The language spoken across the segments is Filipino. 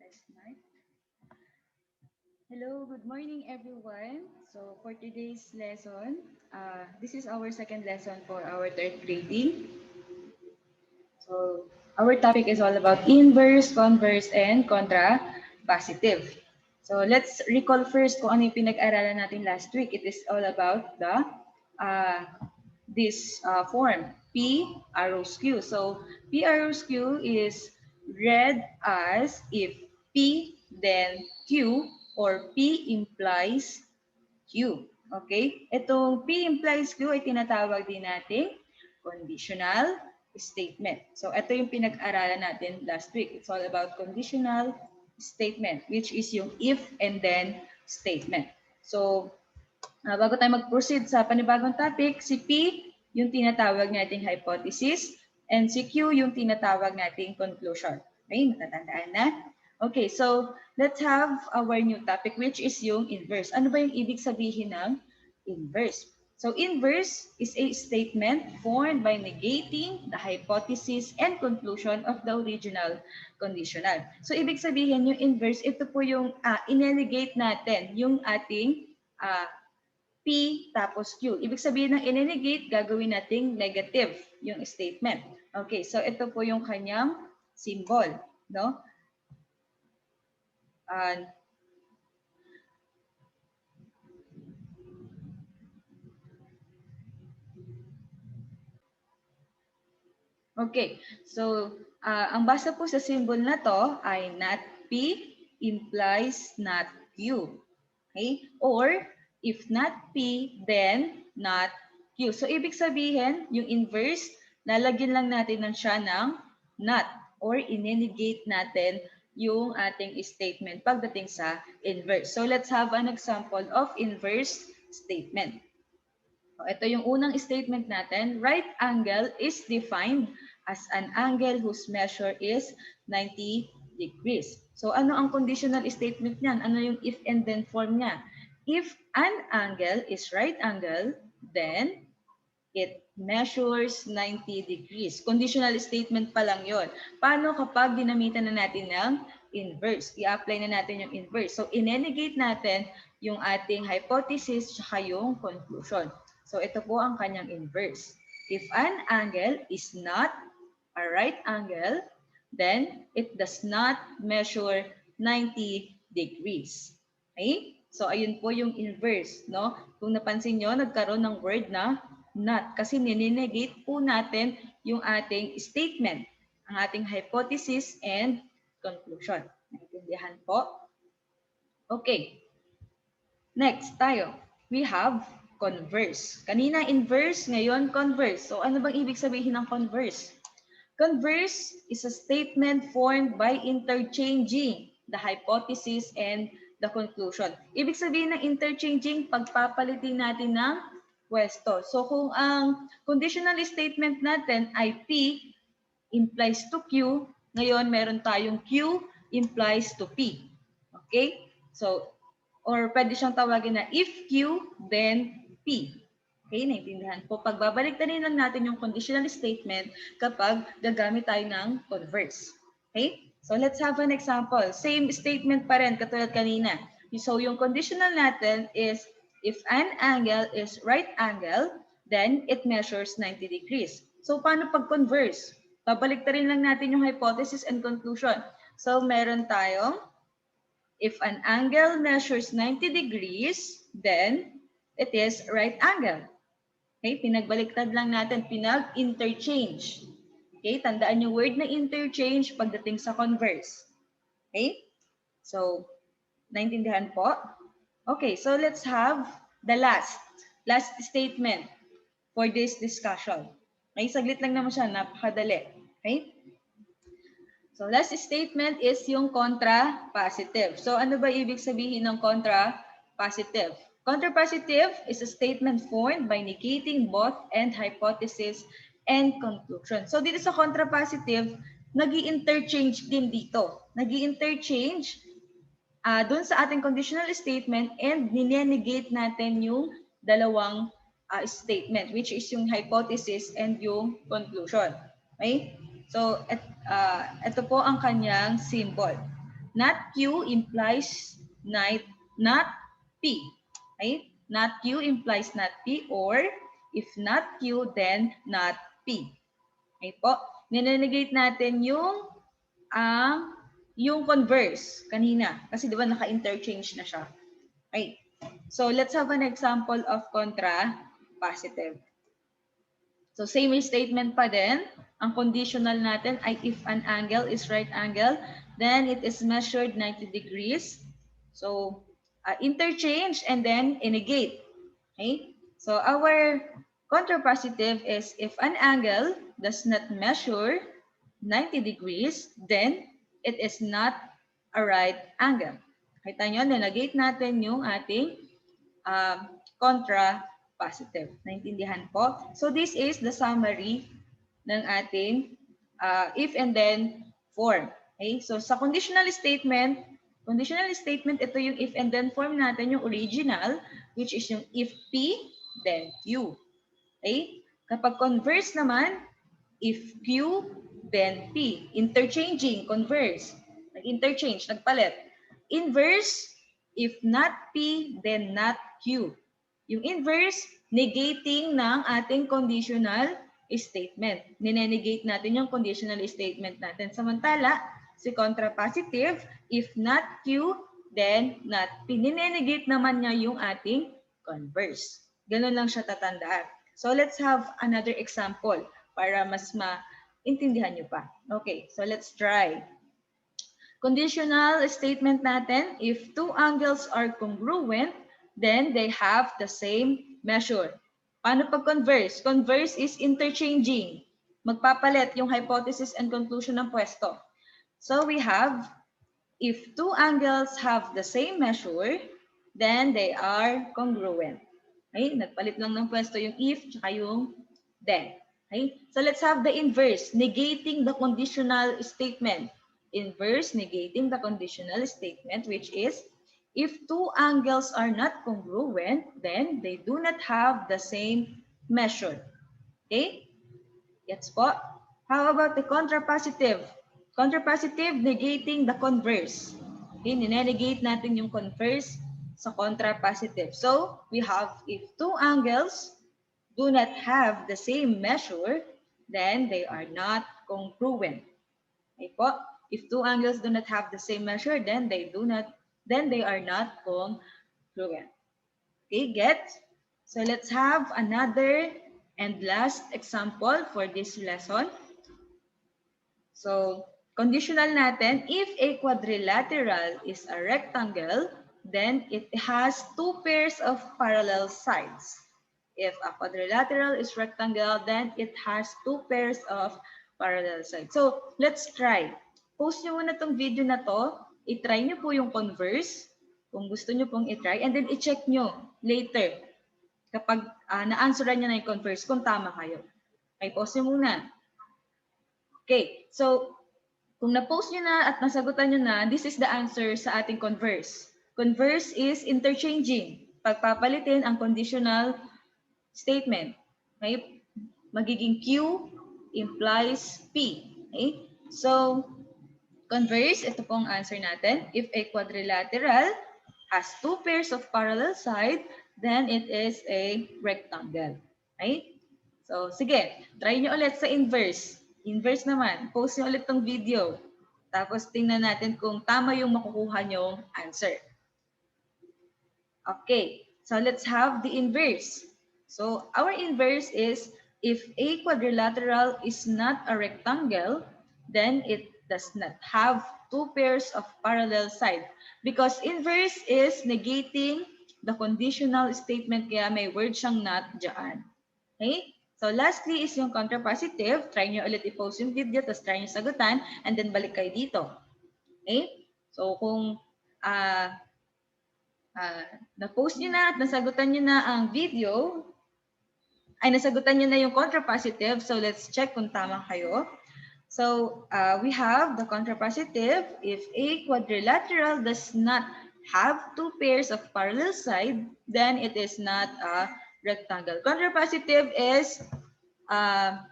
Test mic. Hello, good morning everyone. So for today's lesson, this is our second lesson for our third grading. So our topic is all about inverse, converse, and contrapositive. So let's recall first kung ano yung pinag-aralan natin last week. It is all about the uh, this form, P arrows Q. So P arrows Q is read as if P then Q or P implies Q. Okay? Itong P implies Q ay tinatawag din nating conditional statement. So ito yung pinag-aralan natin last week. It's all about conditional statement, which is yung if and then statement. So bago tayo mag-proceed sa panibagong topic, si P yung tinatawag nating hypothesis and si Q yung tinatawag nating conclusion. Okay, matatandaan na? Okay, so let's have our new topic which is yung inverse. Ano ba yung ibig sabihin ng inverse? So inverse is a statement formed by negating the hypothesis and conclusion of the original conditional. So ibig sabihin yung inverse, ito po yung inelevate natin yung ating P tapos Q. Ibig sabihin ng in-negate, gagawin nating negative yung statement. Okay, so ito po yung kanyang symbol, no? And okay, so ang basa po sa symbol na to ay not P implies not Q. Okay? Or if not P, then not Q. So ibig sabihin, yung inverse, lalagyan lang natin ng siya ng not or in-negate natin yung ating statement pagdating sa inverse. So let's have an example of inverse statement. Ito yung unang statement natin. Right angle is defined as an angle whose measure is 90 degrees. So ano ang conditional statement niyan? Ano yung if and then form niya? If an angle is right angle, then it measures 90 degrees. Conditional statement pa lang yon. Paano kapag dinamitan na natin ng inverse? I-apply na natin yung inverse. So, in-negate natin yung ating hypothesis at yung conclusion. So, ito po ang kanyang inverse. If an angle is not a right angle, then it does not measure 90 degrees. Okay? So, ayun po yung inverse, no? Kung napansin nyo, nagkaroon ng word na not kasi nininegate po natin yung ating statement, ang ating hypothesis and conclusion. Naintindihan po? Okay. Next tayo. We have converse. Kanina inverse, ngayon converse. So ano bang ibig sabihin ng converse? Converse is a statement formed by interchanging the hypothesis and the conclusion. Ibig sabihin ng interchanging, pagpapalitin natin ng pwesto. So kung ang conditional statement natin ay P implies to Q, ngayon meron tayong Q implies to P. Okay? So, or pwede siyang tawagin na if Q, then P. Okay, naintindihan po. Pagbabalik-tanin lang natin yung conditional statement kapag gagamit tayo ng converse. Okay? So let's have an example. Same statement pa rin katulad kanina. So yung conditional natin is if an angle is right angle, then it measures 90 degrees. So paano pag converse? Babalik-tarin lang natin yung hypothesis and conclusion. So meron tayong if an angle measures 90 degrees, then it is right angle. Okay, pinagbaliktad lang natin, pinag-interchange. Okay, tandaan yung word na interchange pagdating sa converse. Okay? So, naintindihan po? Okay, so let's have the last statement for this discussion. Okay, saglit lang naman siya, napakadali. Okay? So, last statement is yung contrapositive. So, ano ba ibig sabihin ng contrapositive? Contrapositive is a statement formed by negating both end hypothesis and conclusion. So, dito sa contrapositive, nag-i-interchange din dito. Nag-i-interchange doon sa ating conditional statement and ninenegate natin yung dalawang statement, which is yung hypothesis and yung conclusion. Okay? So, ito po ang kanyang symbol. not Q implies not P. Okay? Not Q implies not P, or if not Q, then not P. Okay po? Ninenegate natin yung converse kanina. Kasi di ba naka-interchange na siya. Okay. So let's have an example of contrapositive. So same statement pa din. Ang conditional natin ay if an angle is right angle, then it is measured 90 degrees. So interchange and then negate. Okay? So our contrapositive is if an angle does not measure 90 degrees, then it is not a right angle. Kita nyo, negate natin yung ating contrapositive. Naintindihan po? So this is the summary ng ating if and then form. Okay? So sa conditional statement, ito yung if and then form natin, yung original, which is yung if P, then Q. Okay? Kapag converse naman, if Q, then P. Interchanging, converse. Nag-interchange, nagpalit. Inverse, if not P, then not Q. Yung inverse, negating ng ating conditional statement. Ninenegate natin yung conditional statement natin. Samantala, si contrapositive, if not Q, then not P. Ninenegate naman niya yung ating converse. Ganun lang siya tatandaan. So let's have another example para mas maintindihan nyo pa. Okay, so let's try. Conditional statement natin, if two angles are congruent, then they have the same measure. Paano pag converse? Converse is interchanging. Magpapalit yung hypothesis and conclusion ng pwesto. So we have, if two angles have the same measure, then they are congruent. Okay? Nagpalit lang ng pwesto yung if tsaka yung then. Okay? So let's have the inverse, negating the conditional statement. Inverse, negating the conditional statement, which is, if two angles are not congruent, then they do not have the same measure. Okay? Gets po? How about the contrapositive? Contrapositive, negating the converse. Okay? Ninenegate natin yung converse sa contrapositive. So, we have if two angles do not have the same measure, then they are not congruent. Okay po? If two angles do not have the same measure, then they are not congruent. Okay, get? So let's have another and last example for this lesson. So, conditional natin, if a quadrilateral is a rectangle, then it has two pairs of parallel sides. If a quadrilateral is rectangle, then it has two pairs of parallel sides. So, let's try. Post nyo muna itong video na to. I-try nyo po yung converse, kung gusto nyo pong i-try, and then i-check nyo later kapag na-answeran nyo na yung converse, kung tama kayo. Okay, post nyo muna. Okay, so kung na-post nyo na at nasagutan nyo na, this is the answer sa ating converse. Converse is interchanging. Pagpapalitin ang conditional statement. Okay? Magiging Q implies P. Okay? So, converse, ito pong answer natin. If a quadrilateral has two pairs of parallel side, then it is a rectangle. Okay? So, sige, try nyo ulit sa inverse. Inverse naman, post nyo ulit tong video. Tapos tingnan natin kung tama yung makukuha nyong answer. Okay, so let's have the inverse. So our inverse is, if a quadrilateral is not a rectangle, then it does not have two pairs of parallel sides. Because inverse is negating the conditional statement, kaya may word siyang not dyan. Okay? So lastly is yung contrapositive. Try nyo ulit i-post yung video, tapos try nyo sagutan, and then balik kayo dito. Okay? So kung na-post nyo na at nasagutan nyo na ang video, ay nasagutan nyo na yung contrapositive, so let's check kung tama kayo. So we have the contrapositive. If a quadrilateral does not have two pairs of parallel side, then it is not a rectangle. Contrapositive is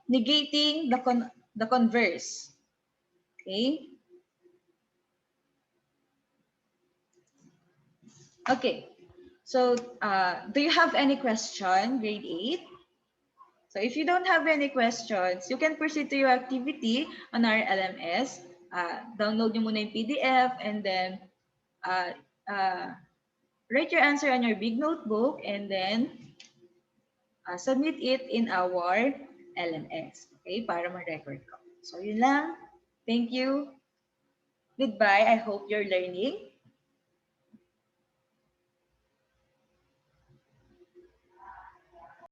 negating the converse. Okay? Okay. So, do you have any question, grade 8? So, if you don't have any questions, you can proceed to your activity on our LMS. Download nyo muna yung PDF and then uh, uh, write your answer on your big notebook and then submit it in our LMS. Okay? Para ma-record ko. So, yun lang. Thank you. Goodbye. I hope you're learning.